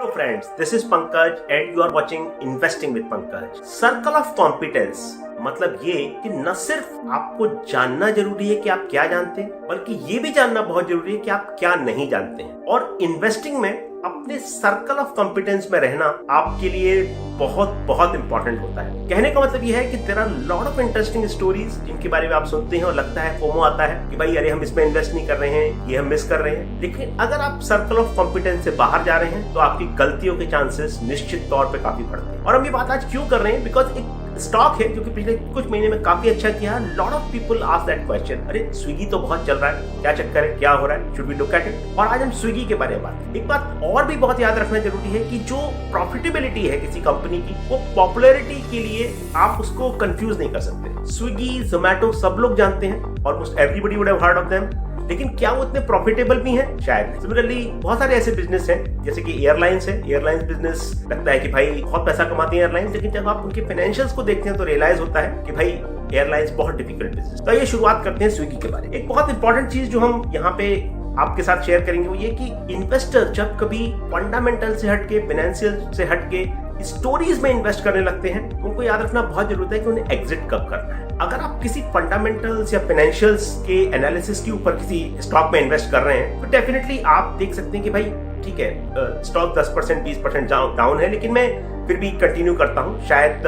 Hello friends, this is Pankaj and you are watching Investing with Pankaj. Circle of Competence मतलब ये कि न सिर्फ आपको जानना जरूरी है कि आप क्या जानते हैं, बल्कि ये भी जानना बहुत जरूरी है कि आप क्या नहीं जानते हैं। और इन्वेस्टिंग में अपने सर्कल ऑफ कॉम्पिटेंस में रहना आपके लिए बहुत बहुत इंपॉर्टेंट होता है। कहने का मतलब यह है कि there are lot of interesting stories जिनके बारे में आप सुनते हैं और लगता है फोमो आता है कि भाई अरे हम इसमें इन्वेस्ट नहीं कर रहे हैं, ये हम मिस कर रहे हैं। लेकिन अगर आप सर्कल ऑफ कॉम्पिटेंस से बाहर जा रहे हैं तो आपकी गलतियों के चांसेस निश्चित तौर पर काफी बढ़ते हैं। और हम ये बात आज क्यों कर रहे हैं, बिकॉज एक स्टॉक है जो कि पिछले कुछ महीने में काफी अच्छा किया है। Lot of people ask that question, अरे स्विगी तो बहुत चल रहा है, क्या चक्कर है, क्या हो रहा है, should we look at it. और आज हम स्विगी के बारे में बात। एक बात और भी बहुत याद रखना जरूरी है कि जो प्रॉफिटेबिलिटी है किसी कंपनी की, वो पॉपुलैरिटी के लिए आप उसको कंफ्यूज नहीं कर सकते। स्विगी, जोमैटो सब लोग जानते हैं, almost everybody would have heard of them, लेकिन क्या वो इतने प्रॉफिटेबल भी हैं? शायद नहीं। सिमिलरली बहुत सारे ऐसे बिजनेस हैं जैसे कि एयरलाइंस है। एयरलाइंस बिजनेस लगता है कि भाई बहुत पैसा कमाती है एयरलाइंस, लेकिन जब आप उनके फाइनेंशियल्स को देखते हैं तो रियलाइज होता है कि भाई एयरलाइंस बहुत डिफिकल्ट बिजनेस। तो ये शुरुआत करते हैं स्विगी के बारे में। एक बहुत इंपॉर्टेंट चीज जो हम यहाँ पे आपके साथ शेयर करेंगे वो ये कि इन्वेस्टर जब कभी फंडामेंटल से हटके, फाइनेंशियल से हटके स्टोरीज में इन्वेस्ट करने लगते हैं, उनको याद रखना बहुत जरूरी है कि उन्हें एग्जिट कब करना है। अगर आप किसी फंडामेंटल्स या फाइनेंशियल्स के एनालिसिस के ऊपर किसी स्टॉक में इन्वेस्ट कर रहे हैं तो डेफिनेटली आप देख सकते हैं कि भाई ठीक है, स्टॉक 10% 20% डाउन है, लेकिन मैं फिर भी कंटिन्यू करता हूं, शायद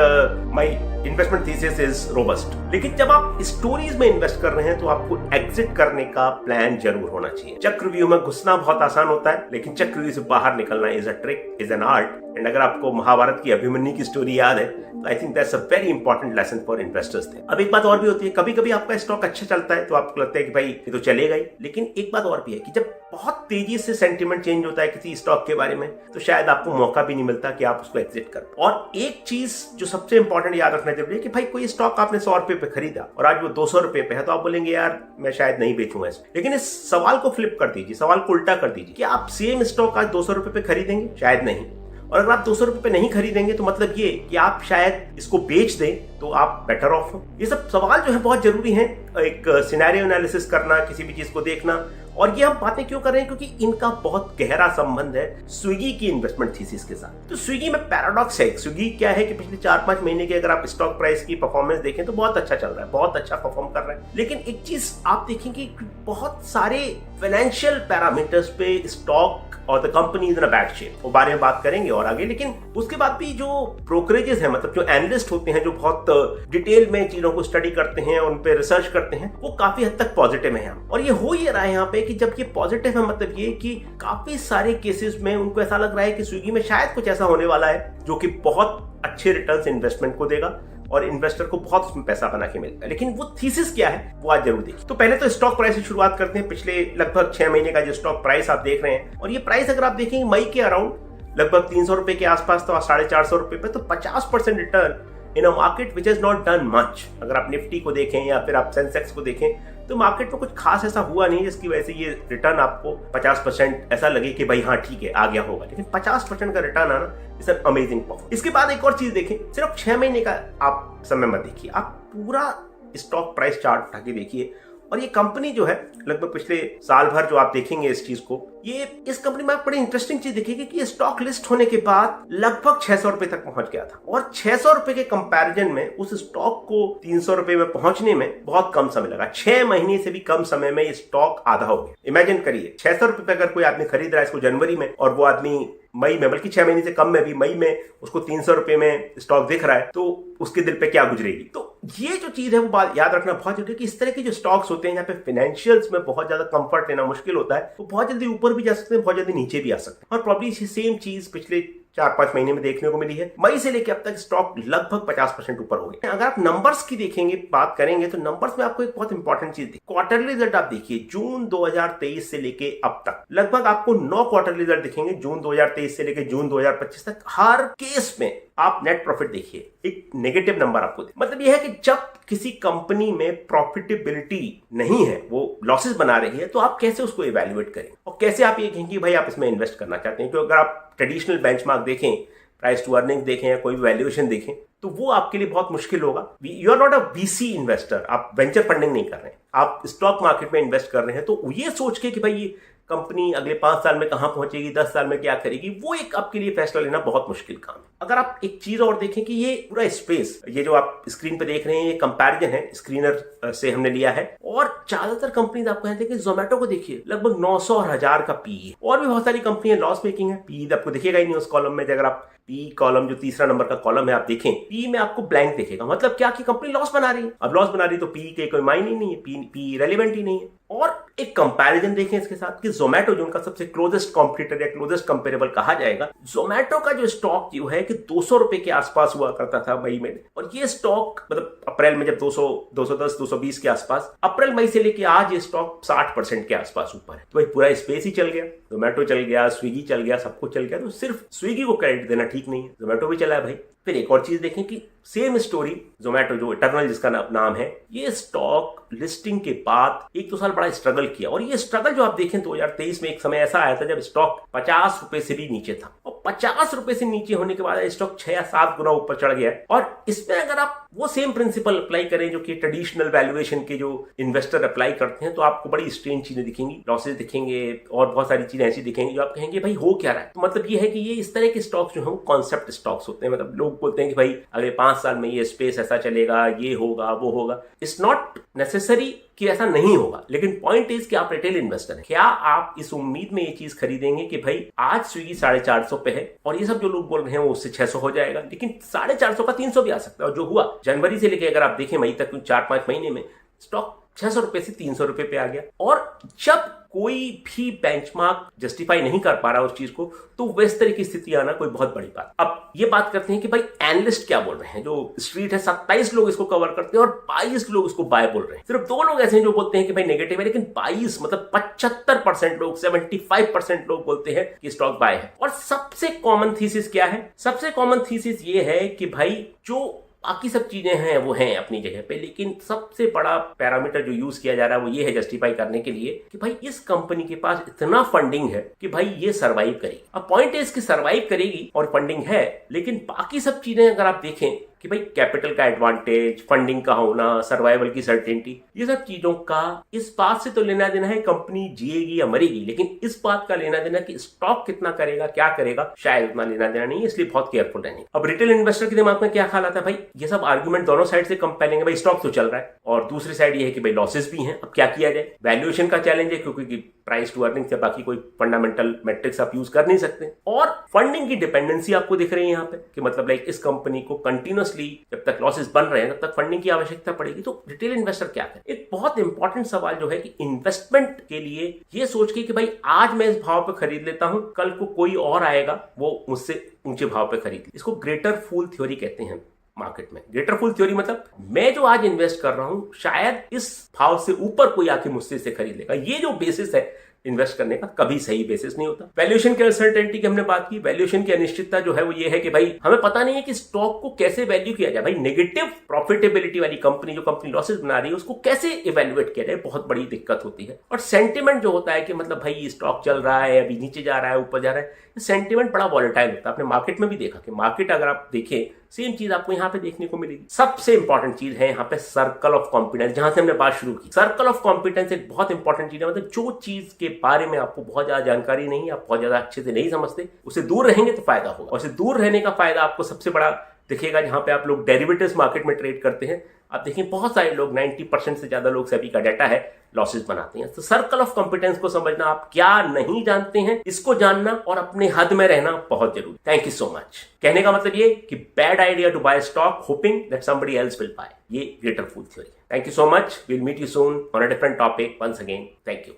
my investment thesis is robust. लेकिन जब आप स्टोरीज में इन्वेस्ट कर रहे हैं तो आपको एग्जिट करने का प्लान जरूर होना चाहिए। चक्रव्यूह में घुसना बहुत आसान होता है, लेकिन चक्रव्यूह से बाहर निकलना is a trick, is an art. And अगर आपको महाभारत की अभिमन्यु की स्टोरी याद है तो I think that's a very important lesson for investors थे। अब एक बात और भी होती है, कभी कभी आपका स्टॉक अच्छा चलता है तो आपको लगता है कि भाई ये तो चलेगा ही, लेकिन एक बात और भी है कि जब बहुत तेजी से सेंटिमेंट चेंज होता है किसी स्टॉक के बारे में तो शायद आपको मौका भी नहीं मिलता कि आप उसको एग्जिट करें। और एक चीज जो सबसे इंपॉर्टेंट याद रखना जरूरी है कि भाई कोई स्टॉक आपने 100 रुपए पे खरीदा और आज वो 200 रुपए पे है, तो आप बोलेंगे यार मैं शायद नहीं बेचूंगा इसको। लेकिन इस सवाल को फ्लिप कर दीजिए, सवाल को उल्टा कर दीजिए कि आप सेम स्टॉक आज 200 रुपए पे खरीदेंगे? शायद नहीं। और अगर आप 200 रुपए पे नहीं खरीदेंगे तो मतलब ये कि आप शायद इसको बेच दें तो आप बेटर ऑफ हो। ये सब सवाल जो है बहुत जरूरी है, एक सिनेरियो एनालिसिस करना, किसी भी चीज को देखना। और ये हम बातें क्यों कर रहे हैं, क्योंकि इनका बहुत गहरा संबंध है स्विगी की इन्वेस्टमेंट थीसिस के साथ। तो स्विगी में पैराडॉक्स है। स्विगी क्या है कि पिछले 4-5 महीने के अगर आप स्टॉक प्राइस की परफॉर्मेंस देखें तो बहुत अच्छा चल रहा है, बहुत अच्छा परफॉर्म कर रहा है। लेकिन एक चीज आप देखेंगे कि बहुत सारे फाइनेंशियल पैरामीटर्स पे स्टॉक और the company is in a bad shape, वो बारे में बात करेंगे और आगे। लेकिन उसके बाद भी जो ब्रोकरेजेस हैं, मतलब जो एनालिस्ट होते हैं, जो बहुत डिटेल में चीजों को स्टडी करते हैं, उन पे रिसर्च करते हैं, वो काफी हद तक पॉजिटिव है। और ये हो ये रहा है यहाँ पे कि जब ये पॉजिटिव है मतलब ये कि काफी सारे केसेस में उनको ऐसा लग रहा है कि स्विगी में शायद कुछ ऐसा होने वाला है जो कि बहुत अच्छे रिटर्न्स इन्वेस्टमेंट को देगा और इन्वेस्टर को बहुत उसमें पैसा बना के मिलता है। लेकिन वो थीसिस क्या है वो आज जरूर देखिए। तो पहले तो स्टॉक प्राइस से शुरुआत करते हैं। पिछले लगभग 6 महीने का जो स्टॉक प्राइस आप देख रहे हैं, और ये प्राइस अगर आप देखेंगे मई के अराउंड लगभग 300 रुपए के आसपास, तो 450 रुपए पे, तो 50% return in a market which has not done much. अगर आप निफ्टी को देखें या फिर आप सेंसेक्स को देखें तो मार्केट में कुछ खास ऐसा हुआ नहीं जिसकी वजह से ये रिटर्न आपको 50% ऐसा लगे कि भाई हाँ ठीक है आ गया होगा। लेकिन 50% का रिटर्न आना इज एन अमेजिंग परफॉर्मेंस। इसके बाद एक और चीज देखें, सिर्फ 6 महीने का आप समय मत देखिए, आप पूरा स्टॉक प्राइस चार्ट उठा के देखिए। और ये कंपनी जो है लगभग पिछले साल भर जो आप देखेंगे इस चीज को, ये इस कंपनी में आप बड़ी इंटरेस्टिंग चीज देखिएगा कि ये स्टॉक लिस्ट होने के बाद लगभग 600 रुपए तक पहुंच गया था। और 600 रुपए के कंपैरिजन में उस स्टॉक को 300 रुपए में पहुंचने में बहुत कम समय लगा। 6 महीने से भी कम समय में ये स्टॉक आधा हो गया। इमेजिन करिए 600 रुपए पे अगर कोई आदमी खरीद रहा है इसको जनवरी में, और वो आदमी मई में, बल्कि 6 महीने से कम में भी मई में उसको 300 रुपए में स्टॉक दिख रहा है, तो उसके दिल पे क्या गुजरेगी। तो ये जो चीज है वो बात याद रखना बहुत जरूरी है कि इस तरह के जो स्टॉक्स होते हैं यहाँ पे फाइनेंशियल्स में बहुत ज्यादा कंफर्ट लेना मुश्किल होता है, वो बहुत जल्दी ऊपर भी जा सकते हैं, बहुत जल्दी नीचे भी आ सकते हैं। और प्रॉब्ली सेम चीज पिछले 4-5 महीने में देखने को मिली है। मई से लेकर अब तक स्टॉक लगभग 50% ऊपर हो गए। अगर आप नंबर्स की देखेंगे, बात करेंगे, तो नंबर्स में आपको एक बहुत इंपॉर्टेंट चीज दिखेगी। क्वार्टरली रिजल्ट आप देखिए, जून 2023 से लेके अब तक लगभग आपको 9 क्वार्टरली रिजल्ट दिखेंगे, जून 2023 से लेके जून 2025 तक। हर केस में आप नेट प्रॉफिट देखिए, एक नेगेटिव नंबर आपको दे। मतलब यह है कि जब किसी कंपनी में प्रॉफिटेबिलिटी नहीं है, वो लॉसेस बना रही है, तो आप कैसे उसको इवैल्यूएट करें और कैसे आप ये कहें कि भाई आप इसमें इन्वेस्ट करना चाहते हैं। क्योंकि अगर आप ट्रेडिशनल बेंचमार्क देखें, प्राइस टू अर्निंग देखें या कोई भी वैल्यूएशन देखें, तो वो आपके लिए बहुत मुश्किल होगा। You are not a VC investor, आप वेंचर फंडिंग नहीं कर रहे हैं, आप स्टॉक मार्केट में इन्वेस्ट कर रहे हैं। तो ये सोच के कि भाई कंपनी अगले 5 साल में कहां पहुंचेगी, 10 साल में क्या करेगी, वो एक आपके लिए फैसला लेना बहुत मुश्किल काम है। अगर आप एक चीज और देखें कि ये पूरा स्पेस, ये जो आप स्क्रीन पे देख रहे हैं, ये कंपैरिजन है स्क्रीनर से हमने लिया है, और ज्यादातर कंपनीज आपको कहते हैं कि जोमेटो को देखिए लगभग 900 और 1000 का पी, और भी बहुत सारी कंपनियां लॉस मेकिंग है। पी आपको दिखेगा ही नहीं उस कॉलम में। अगर आप पी कॉलम, जो तीसरा नंबर का कॉलम है, आप देखें पी में आपको ब्लैंक दिखेगा, मतलब क्या कि कंपनी लॉस बना रही है। अब लॉस बना रही है तो पी के कोई मायने ही नहीं है, पी रेलेवेंट ही नहीं है। और एक कंपैरिजन देखें इसके साथ कि जोमेटो जो उनका सबसे क्लोजेस्ट कॉम्पिटिटर या क्लोजेस्ट कंपेरेबल कहा जाएगा, जोमेटो का जो स्टॉक जो है कि 200 रुपए के आसपास हुआ करता था मई में, और ये स्टॉक मतलब अप्रैल में जब 200, 210, 220 के आसपास, अप्रैल मई से लेके आज ये स्टॉक 60% के आसपास ऊपर है। तो भाई पूरा स्पेस ही चल गया, जोमेटो चल गया, स्विगी चल गया, सब कुछ चल गया। तो सिर्फ स्विगी को क्रेडिट देना ठीक नहीं है, जोमेटो भी चला है भाई। फिर एक और चीज देखें कि सेम स्टोरी जोमेटो, जो इटर्नल जिसका नाम है, ये स्टॉक लिस्टिंग के बाद 1-2 साल बड़ा स्ट्रगल किया, और ये स्ट्रगल जो आप देखें 2023 में एक समय ऐसा आया था जब स्टॉक 50 रुपए से भी नीचे था, और 50 रुपए से नीचे होने के बाद स्टॉक 6 या 7 गुना ऊपर चढ़ गया। और इसमें अगर आप वो सेम प्रिंसिपल अप्लाई करें जो कि ट्रेडिशनल वैल्यूएशन के जो इन्वेस्टर अप्लाई करते हैं, तो आपको बड़ी स्ट्रेंज चीजें दिखेंगी, लॉसेज दिखेंगे, और बहुत सारी चीजें ऐसी दिखेंगी जो आप कहेंगे भाई हो क्या रहा है। तो मतलब ये है कि ये इस तरह के स्टॉक्स जो है कॉन्सेप्ट स्टॉक्स होते हैं। मतलब लोग बोलते हैं कि भाई अगले 5 साल में ये स्पेस ऐसा चलेगा, ये होगा, वो होगा। इट्स नॉट नेसेसरी कि ऐसा नहीं होगा, लेकिन पॉइंट इज कि आप रिटेल इन्वेस्टर हैं, क्या आप इस उम्मीद में ये चीज खरीदेंगे कि भाई आज स्विगी 450 पे है और ये सब जो लोग बोल रहे हैं वो उससे 600 हो जाएगा, लेकिन 450 का 300 भी आ सकता है। और जो हुआ जनवरी से लेकर अगर आप देखें मई तक, 4-5 महीने में स्टॉक 600 रुपए से 300 रुपए पे आ गया। और जब कोई भी बेंचमार्क जस्टिफाई नहीं कर पा रहा उस चीज को, तो वैसे तरह की स्थिति आना कोई बहुत बड़ी बात। अब ये बात करते हैं कि भाई एनालिस्ट क्या बोल रहे हैं। जो स्ट्रीट है 27 लोग इसको कवर करते हैं और 22 लोग इसको बाय बोल रहे हैं। सिर्फ 2 लोग ऐसे हैं जो बोलते हैं कि भाई नेगेटिव है, लेकिन 22 मतलब 75% लोग, 75% लोग बोलते हैं कि स्टॉक बाय है। और सबसे कॉमन थीसिस क्या है? सबसे कॉमन थीसिस ये है कि भाई जो बाकी सब चीजें हैं वो हैं अपनी जगह पे, लेकिन सबसे बड़ा पैरामीटर जो यूज किया जा रहा है वो ये है जस्टिफाई करने के लिए कि भाई इस कंपनी के पास इतना फंडिंग है कि भाई ये सर्वाइव करेगी। अब पॉइंट है इसकी सर्वाइव करेगी और फंडिंग है, लेकिन बाकी सब चीजें अगर आप देखें कि भाई कैपिटल का एडवांटेज, फंडिंग का होना, सर्वाइवल की सर्टेनिटी, ये सब चीजों का इस बात से तो लेना देना है कंपनी जिएगी या मरेगी, लेकिन इस बात का लेना देना कि स्टॉक कितना करेगा, क्या करेगा, शायद उतना लेना देना नहीं है। इसलिए बहुत केयरफुल रहने। अब रिटेल इन्वेस्टर के दिमाग में क्या ख्याल आता है? भाई ये सब आर्ग्यूमेंट दोनों साइड से कंपेलिंग है, भाई स्टॉक तो चल रहा है और दूसरी साइड ये है कि भाई लॉसेस भी हैं, अब क्या किया जाए। वैल्यूएशन का चैलेंज है क्योंकि प्राइस टू अर्निंग या बाकी कोई फंडामेंटल मैट्रिक्स आप यूज कर नहीं सकते, और फंडिंग की डिपेंडेंसी आपको दिख रही है यहाँ पे कि मतलब लाइक इस कंपनी को कंटिन्यूअसली जब तक लॉसेस बन रहे हैं तब तक फंडिंग की आवश्यकता पड़ेगी। तो रिटेल इन्वेस्टर क्या करे? एक बहुत इंपॉर्टेंट सवाल जो है कि इन्वेस्टमेंट के लिए ये सोच के कि भाई आज मैं इस भाव पे खरीद लेता हूं, कल को कोई और आएगा वो मुझसे ऊंचे भाव पे खरीद ले। इसको ग्रेटर फूल थ्योरी कहते हैं मार्केट में। ग्रेटर फूल थ्योरी मतलब मैं जो आज इन्वेस्ट कर रहा हूं शायद इस भाव से ऊपर कोई आके मुझसे इसे खरीद लेगा। ये जो बेसिस है इन्वेस्ट करने का कभी सही बेसिस नहीं होता। वैल्यूएशन की अनसर्टेनिटी की हमने बात की। वैल्यूएशन की अनिश्चितता जो है वो ये है कि भाई हमें पता नहीं है कि स्टॉक को कैसे वैल्यू किया जाए। भाई नेगेटिव प्रॉफिटेबिलिटी वाली कंपनी, जो कंपनी लॉसेस बना रही है, उसको कैसे इवेल्युएट किया जाए, बहुत बड़ी दिक्कत होती है। और सेंटिमेंट जो होता है कि मतलब भाई स्टॉक चल रहा है, अभी नीचे जा रहा है, ऊपर जा रहा है, सेंटिमेंट बड़ा वॉलेटाइल होता है। आपने मार्केट में भी देखा कि मार्केट अगर आप देखें सेम चीज आपको यहाँ पे देखने को मिलेगी। सबसे इंपॉर्टेंट चीज है यहाँ पे सर्कल ऑफ कॉम्पिटेंस, जहां से हमने बात शुरू की। सर्कल ऑफ कॉम्पिटेंस एक बहुत इंपॉर्टेंट चीज है। मतलब जो चीज के बारे में आपको बहुत ज्यादा जानकारी नहीं है, आप बहुत ज्यादा अच्छे से नहीं समझते, उससे दूर रहेंगे तो फायदा होगा। और उससे दूर रहने का फायदा आपको सबसे बड़ा दिखेगा जहां पे आप लोग डेरिवेटिव्स मार्केट में ट्रेड करते हैं। आप देखिए बहुत सारे लोग, 90% से ज्यादा लोग, सभी का डाटा है, लॉसेस बनाते हैं। तो सर्कल ऑफ कॉम्पिटेंस को समझना, आप क्या नहीं जानते हैं इसको जानना और अपने हद में रहना बहुत जरूरी। Thank you so much. कहने का मतलब ये कि bad idea to buy stock hoping that somebody else will buy, ये ग्रेटर फूल थ्योरी है। Thank you so much. Will meet you soon on a different topic. Once again thank you.